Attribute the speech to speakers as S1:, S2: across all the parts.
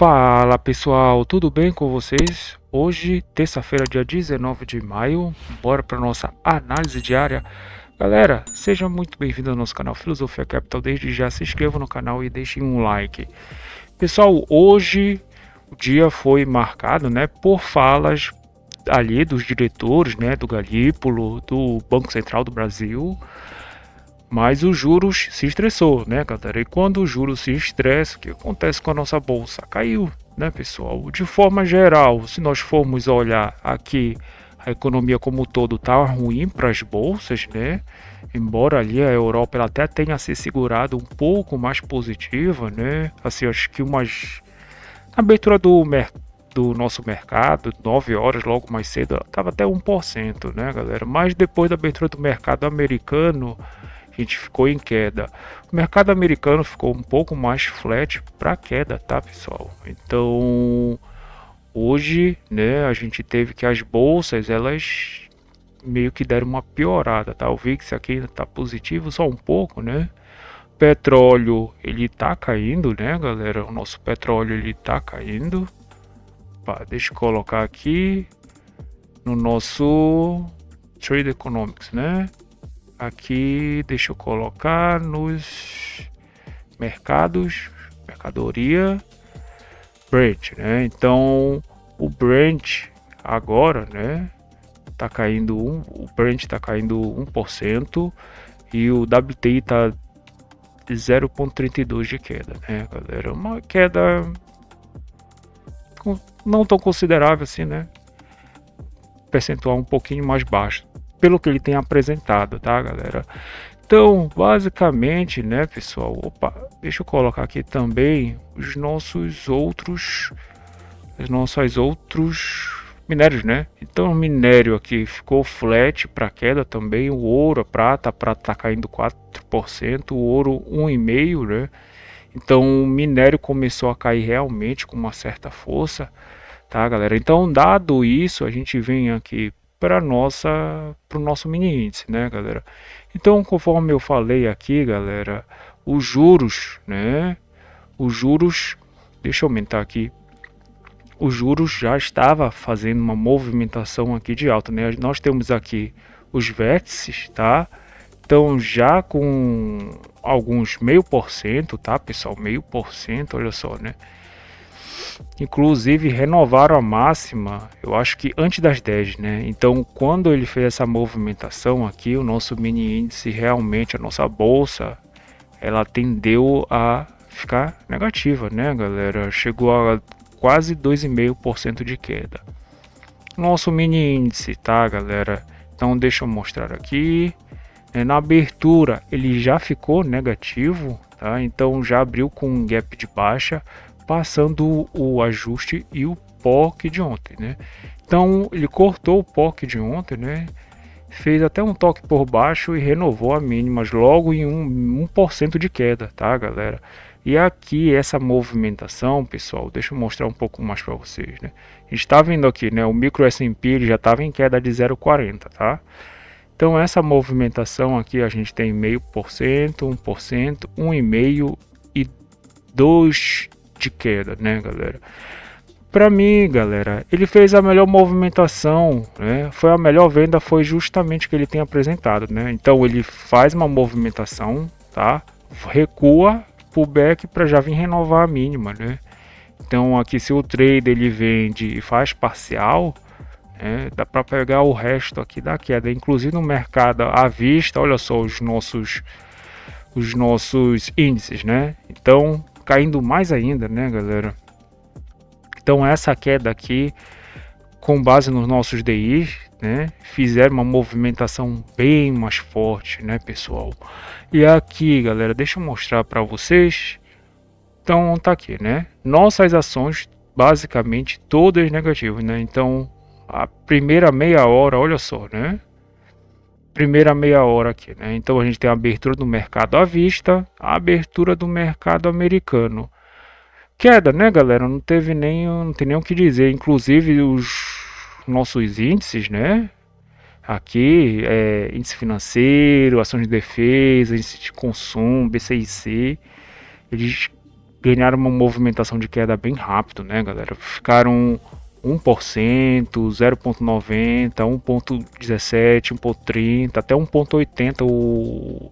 S1: Fala pessoal, tudo bem com vocês? Hoje, terça-feira, dia 19 de maio, bora para nossa análise diária. Galera, seja muito bem-vindo ao nosso canal Filosofia Capital. Desde já se inscreva no canal e deixem um like. Pessoal, hoje o dia foi marcado, por falas ali dos diretores, do Galípolo, do Banco Central do Brasil. Mas os juros se estressou, né, galera? E quando o juros se estressa, o que acontece com a nossa bolsa? Caiu, né, pessoal? De forma geral, se nós formos olhar aqui, a economia como um todo tá ruim para as bolsas, né? Embora ali a Europa ela até tenha se segurado um pouco mais positiva, né? Assim, acho que umas na abertura do nosso mercado, 9 horas logo mais cedo, estava até 1%, né, galera? Mas depois da abertura do mercado americano, a gente ficou em queda. O mercado americano ficou um pouco mais flat para queda, tá, pessoal? Então, hoje, né, a gente teve que as bolsas, elas meio que deram uma piorada, tá? O VIX aqui ainda tá positivo só um pouco, né? Petróleo, ele tá caindo, né, galera? O nosso petróleo, ele tá caindo. Pá, deixa eu colocar aqui no nosso Trade Economics, né? Aqui, deixa eu colocar nos mercados, mercadoria, Brent, né? Então, o Brent agora, né, tá caindo o Brent tá caindo 1% e o WTI tá de 0,32 de queda, né, galera? Uma queda não tão considerável assim, né? Percentual um pouquinho mais baixo, pelo que ele tem apresentado, tá, galera? Então, basicamente, né, pessoal? Opa, deixa eu colocar aqui também os nossos outros minérios, né? Então, o minério aqui ficou flat para queda também. O ouro, a prata tá caindo 4%, o ouro 1,5%, né? Então, o minério começou a cair realmente com uma certa força, tá, galera? Então, dado isso, a gente vem aqui para o nosso mini índice, né, galera? Então, conforme eu falei aqui, galera, os juros, né? Os juros, deixa eu aumentar aqui. Os juros já estava fazendo uma movimentação aqui de alta, né? Nós temos aqui os vértices, tá? Então, já com alguns 0,5%, tá, pessoal? 0,5%, olha só, né? Inclusive renovaram a máxima, eu acho que antes das 10, né? Então, quando ele fez essa movimentação aqui, o nosso mini índice realmente, a nossa bolsa, ela tendeu a ficar negativa, né, galera? Chegou a quase 2,5% de queda. Nosso mini índice, tá, galera? Então, deixa eu mostrar aqui. Na abertura, ele já ficou negativo, tá? Então, já abriu com um gap de baixa, passando o ajuste e o POC de ontem, né? Então, ele cortou o POC de ontem, né? Fez até um toque por baixo e renovou a mínimas logo em 1% de queda, tá, galera? E aqui essa movimentação, pessoal, deixa eu mostrar um pouco mais para vocês, né? A gente está vendo aqui, né? O micro S&P ele já estava em queda de 0,40, tá? Então essa movimentação aqui a gente tem 0,5%, 1%, 1,5% e 2% de queda, né, galera? Para mim, galera, ele fez a melhor movimentação, né? Foi a melhor venda, foi justamente o que ele tem apresentado, né? Então ele faz uma movimentação, tá? Recua, pullback para já vir renovar a mínima, né? Então aqui se o trader ele vende e faz parcial, dá para pegar o resto aqui da queda, inclusive no mercado à vista, olha só os nossos índices, né? Então caindo mais ainda, né, galera? Então essa queda aqui, com base nos nossos DIs, né, fizeram uma movimentação bem mais forte, né, pessoal? E aqui, galera, deixa eu mostrar para vocês. Então tá aqui, né? Nossas ações basicamente todas negativas, né? Então a primeira meia hora, olha só, né? Primeira meia hora aqui, né? Então a gente tem a abertura do mercado à vista, a abertura do mercado americano. Queda, né, galera? Não tem nem o que dizer. Inclusive os nossos índices, né? Aqui, índice financeiro, ações de defesa, índice de consumo, BCIC, eles ganharam uma movimentação de queda bem rápido, né, galera? Ficaram 1%, 0,90, 1,17, 1,30, até 1,80 o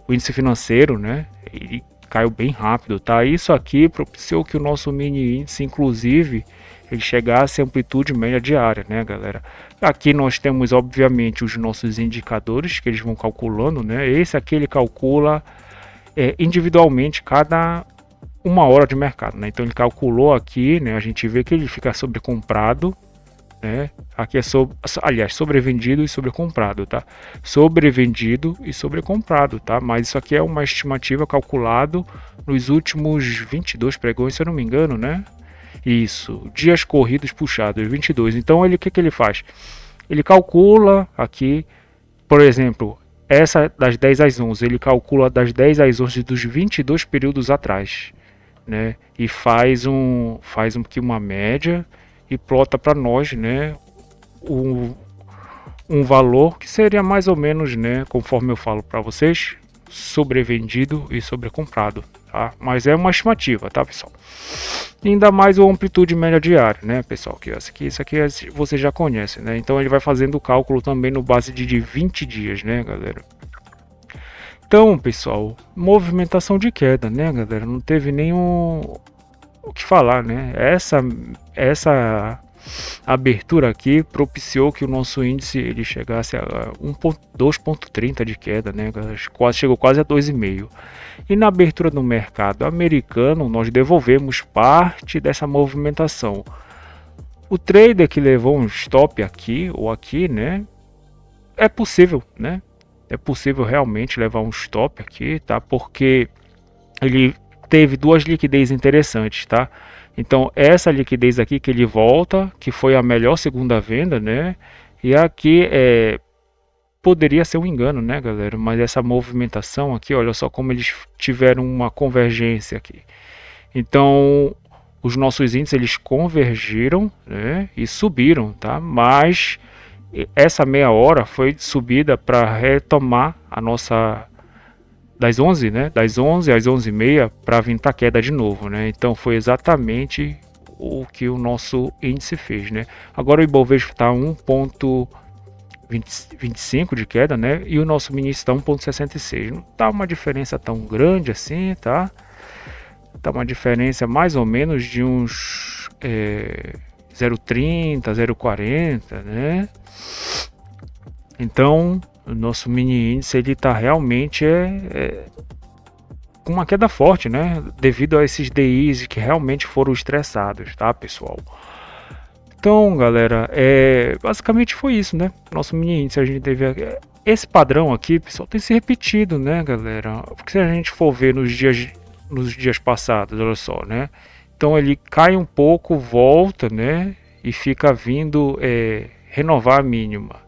S1: índice financeiro, né? Ele caiu bem rápido, tá? Isso aqui propiciou que o nosso mini índice, inclusive, ele chegasse à amplitude média diária, né, galera? Aqui nós temos, obviamente, os nossos indicadores que eles vão calculando, né? Esse aqui ele calcula individualmente cada uma hora de mercado, né? Então ele calculou aqui, né? A gente vê que ele fica sobrecomprado, né? Aqui é sobrevendido e sobrecomprado, tá? Sobrevendido e sobrecomprado, tá? Mas isso aqui é uma estimativa calculado nos últimos 22 pregões, se eu não me engano, né? Isso, dias corridos puxados, 22. Então ele, o que que ele faz? Ele calcula aqui, por exemplo, essa das 10 às 11, ele calcula das 10 às 11 dos 22 períodos atrás, né? E faz que uma média e plota para nós, né? Um, um valor que seria mais ou menos, né? Conforme eu falo para vocês, sobrevendido e sobrecomprado, tá? Mas é uma estimativa, tá, pessoal? E ainda mais o amplitude média diária, né, pessoal? Que isso aqui você já conhece, né? Então ele vai fazendo o cálculo também no base de 20 dias, né, galera? Então, pessoal, movimentação de queda, né, galera? Não teve nenhum o que falar, né? Essa abertura aqui propiciou que o nosso índice ele chegasse a 2,30 de queda, né? Chegou quase a 2,5. E na abertura do mercado americano, nós devolvemos parte dessa movimentação. O trader que levou um stop aqui ou aqui, né? É possível, né? É possível realmente levar um stop aqui, tá? Porque ele teve duas liquidez interessantes, tá? Então essa liquidez aqui que ele volta, que foi a melhor segunda venda, né? E aqui poderia ser um engano, né, galera? Mas essa movimentação aqui, olha só como eles tiveram uma convergência aqui. Então os nossos índices eles convergiram, né? E subiram, tá? Mas essa meia hora foi subida para retomar a nossa das 11, né? Das 11 às 11h30 para vir para queda de novo, né? Então foi exatamente o que o nosso índice fez, né? Agora o Ibovespa está 1,25 de queda, né? E o nosso mini está 1,66. Não tá uma diferença tão grande assim, tá? Tá uma diferença mais ou menos de uns 0,30, 0,40, né? Então o nosso mini índice ele está realmente com uma queda forte, né? Devido a esses DIs que realmente foram estressados, tá, pessoal? Então, galera, basicamente foi isso, né? Nosso mini índice, a gente teve esse padrão aqui, pessoal, tem se repetido, né, galera? Porque se a gente for ver nos dias passados, olha só, né? Então ele cai um pouco, volta, né? E fica vindo renovar a mínima.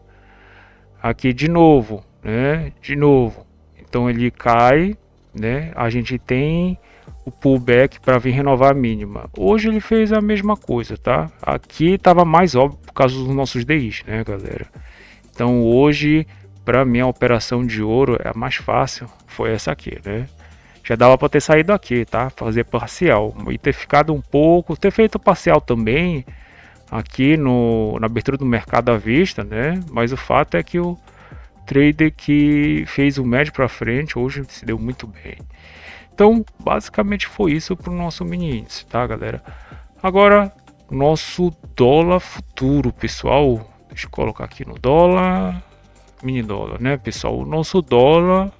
S1: Aqui de novo, né? De novo. Então ele cai, né? A gente tem o pullback para vir renovar a mínima. Hoje ele fez a mesma coisa, tá? Aqui estava mais óbvio por causa dos nossos DIs, né, galera? Então hoje, para mim, a operação de ouro é a mais fácil. Foi essa aqui, né? Já dava para ter saído aqui, tá? Fazer parcial e ter ficado um pouco, ter feito parcial também aqui na abertura do mercado à vista, né? Mas o fato é que o trader que fez o médio para frente hoje se deu muito bem. Então, basicamente foi isso para o nosso mini índice, tá, galera? Agora, nosso dólar futuro, pessoal. Deixa eu colocar aqui no dólar, mini dólar, né, pessoal? O nosso dólar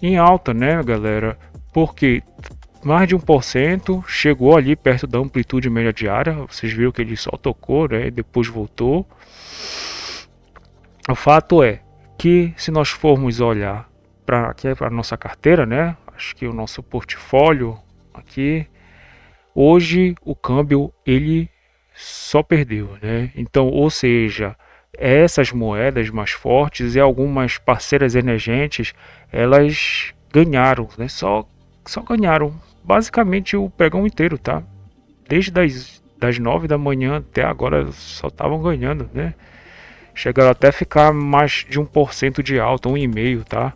S1: em alta, né, galera? Porque mais de 1% chegou ali perto da amplitude média diária. Vocês viram que ele só tocou, né? E depois voltou. O fato é que se nós formos olhar para a nossa carteira, né? Acho que o nosso portfólio aqui, hoje o câmbio ele só perdeu, né? Então, ou seja, essas moedas mais fortes e algumas parceiras emergentes, elas ganharam, né? Só ganharam basicamente o pregão inteiro, tá? Desde das 9 da manhã até agora só estavam ganhando, né? Chegaram até a ficar mais de 1% de alta, 1,5%, tá?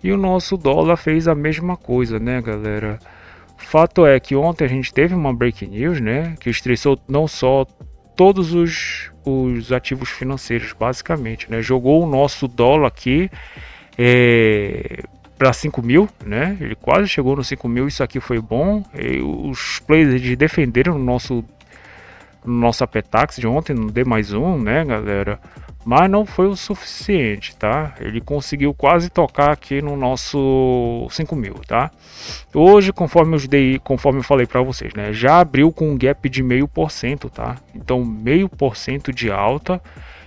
S1: E o nosso dólar fez a mesma coisa, né, galera? Fato é que ontem a gente teve uma break news, né, que estressou não só todos os ativos financeiros, basicamente, né, jogou o nosso dólar aqui para 5 mil, né, ele quase chegou nos 5 mil, isso aqui foi bom, os players defenderam no nosso Apetax de ontem, no D mais um, né, galera, mas não foi o suficiente, tá? Ele conseguiu quase tocar aqui no nosso 5 mil, tá? Hoje, conforme eu falei para vocês, né, já abriu com um gap de 0,5%, tá? Então, 0,5% de alta.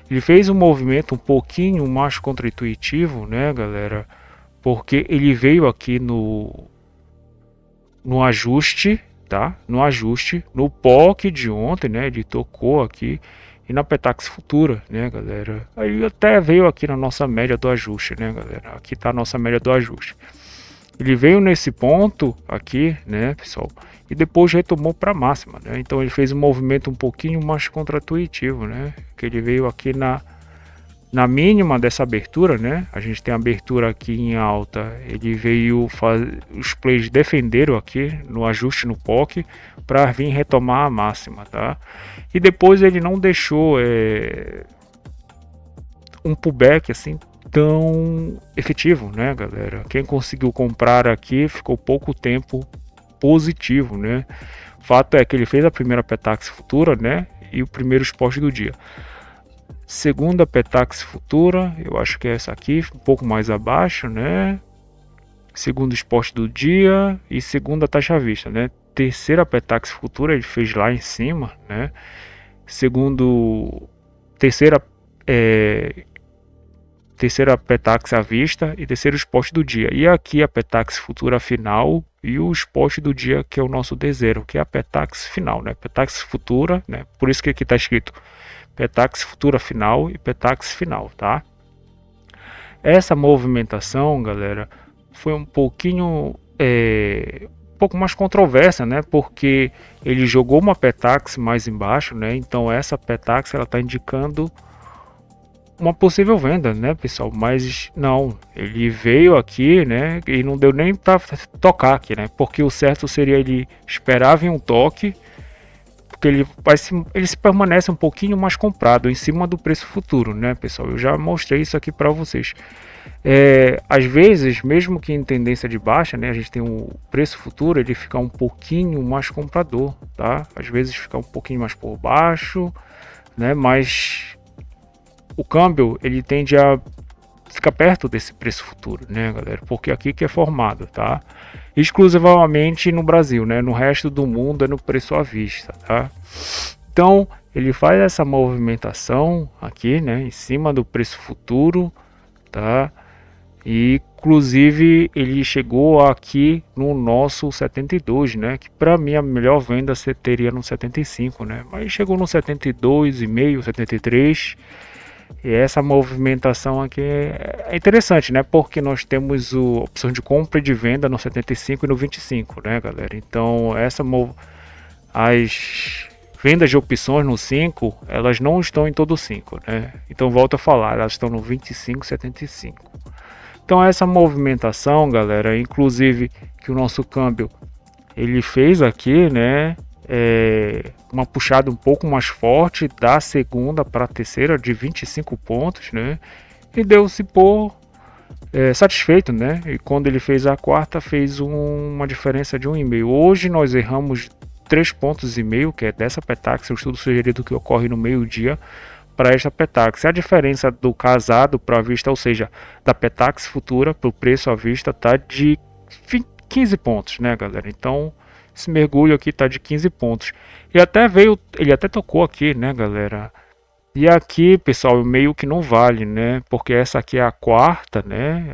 S1: Ele fez um movimento um pouquinho mais contra-intuitivo, né, galera? Porque ele veio aqui no ajuste, tá? No ajuste, no POC de ontem, né? Ele tocou aqui e na Petax Futura, né, galera? Aí até veio aqui na nossa média do ajuste, né, galera? Aqui tá a nossa média do ajuste. Ele veio nesse ponto aqui, né, pessoal, e depois retomou para máxima, né? Então ele fez um movimento um pouquinho mais contra-intuitivo, né? Que ele veio aqui na mínima dessa abertura, né? A gente tem a abertura aqui em alta, ele veio os plays defenderam aqui no ajuste no POC para vir retomar a máxima, tá? E depois ele não deixou um pullback assim tão efetivo, né, galera? Quem conseguiu comprar aqui ficou pouco tempo positivo, né? Fato é que ele fez a primeira Petax Futura, né? E o primeiro spot do dia. Segunda Petax Futura, eu acho que é essa aqui, um pouco mais abaixo, né? Segundo spot do dia e segunda taxa à vista, né? Terceira Petax Futura ele fez lá em cima, né? Terceira terceira Petax à vista e terceiro spot do dia. E aqui a Petax Futura final e o spot do dia que é o nosso D0, que é a Petax final, né? Petax Futura, né? Por isso que aqui está escrito Petax Futura final e Petax final, tá? Essa movimentação, galera, foi um pouquinho um pouco mais controversa, né? Porque ele jogou uma Petax mais embaixo, né? Então essa Petax ela está indicando uma possível venda, né, pessoal? Mas não, ele veio aqui, né? E não deu nem para tocar aqui, né? Porque o certo seria ele esperava em um toque, porque ele se permanece um pouquinho mais comprado em cima do preço futuro, né, pessoal? Eu já mostrei isso aqui para vocês. Às vezes, mesmo que em tendência de baixa, né, a gente tem o preço futuro, ele fica um pouquinho mais comprador, tá? Às vezes fica um pouquinho mais por baixo, né? Mas o câmbio ele tende a ficar perto desse preço futuro, né, galera? Porque aqui que é formado, tá? Exclusivamente no Brasil, né? No resto do mundo é no preço à vista, tá? Então ele faz essa movimentação aqui, né, em cima do preço futuro, tá? E inclusive ele chegou aqui no nosso 72, né? Que para mim a melhor venda teria no 75, né? Mas chegou no 72,5, 73. E essa movimentação aqui é interessante, né? Porque nós temos a opção de compra e de venda no 75 e no 25, né, galera? Então, as vendas de opções no 5, elas não estão em todo o 5, né? Então, volto a falar, elas estão no 25 e 75. Então, essa movimentação, galera, inclusive que o nosso câmbio ele fez aqui, né? Uma puxada um pouco mais forte da segunda para a terceira de 25 pontos, né? E deu-se por satisfeito, né? E quando ele fez a quarta, fez uma diferença de 1,5. Hoje nós erramos 3,5 pontos, que é dessa Petax, o estudo sugerido que ocorre no meio-dia para esta Petax. A diferença do casado para a vista, ou seja, da Petax futura para o preço à vista, tá de 15 pontos, né, galera? Então esse mergulho aqui tá de 15 pontos. Ele até tocou aqui, né, galera? E aqui, pessoal, meio que não vale, né? Porque essa aqui é a quarta, né?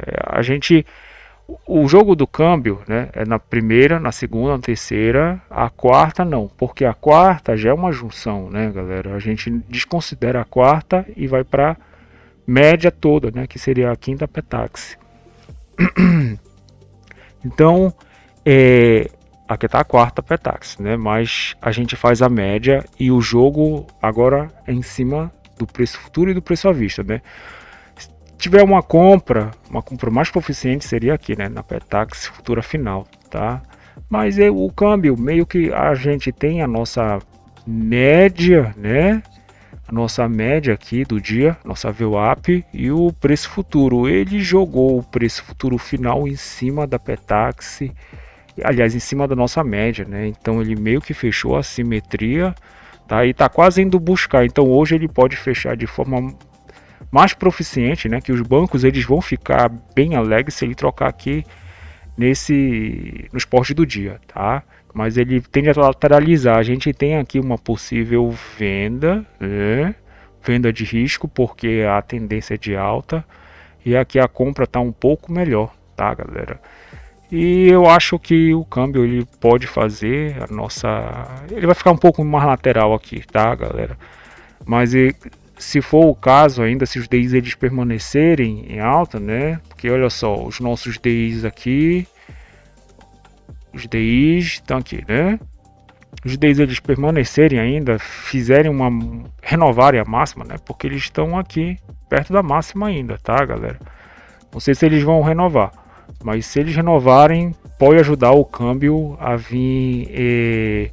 S1: O jogo do câmbio, né? É na primeira, na segunda, na terceira. A quarta não, porque a quarta já é uma junção, né, galera? A gente desconsidera a quarta e vai para média toda, né? Que seria a quinta Petax. Então, aqui está a quarta Petax, né? Mas a gente faz a média e o jogo agora é em cima do preço futuro e do preço à vista, né? Se tiver uma compra mais proficiente seria aqui, né? Na Petax futura final, tá? Mas o câmbio, meio que a gente tem a nossa média, né? A nossa média aqui do dia, nossa VWAP e o preço futuro. Ele jogou o preço futuro final em cima da Petax, aliás, em cima da nossa média, né? Então ele meio que fechou a simetria, tá? E tá quase indo buscar. Então hoje ele pode fechar de forma mais proficiente, né? Que os bancos eles vão ficar bem alegres se ele trocar aqui no esporte do dia, tá? Mas ele tende a lateralizar. A gente tem aqui uma possível venda, né? Venda de risco, porque a tendência é de alta. E aqui a compra está um pouco melhor, tá, galera? E eu acho que o câmbio ele pode fazer a nossa. Ele vai ficar um pouco mais lateral aqui, tá, galera? Mas se for o caso ainda, se os DIs eles permanecerem em alta, né? Porque olha só, os nossos DIs aqui, os DIs estão aqui, né? Os DIs eles permanecerem ainda, renovarem a máxima, né? Porque eles estão aqui perto da máxima ainda, tá, galera? Não sei se eles vão renovar, mas se eles renovarem, pode ajudar o câmbio a vir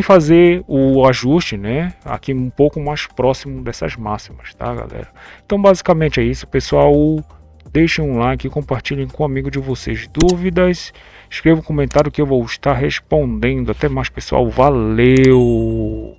S1: fazer o ajuste, né? Aqui um pouco mais próximo dessas máximas, tá, galera? Então, basicamente é isso, pessoal. Deixem um like e compartilhem com um amigo de vocês dúvidas. Escreva um comentário que eu vou estar respondendo. Até mais, pessoal. Valeu!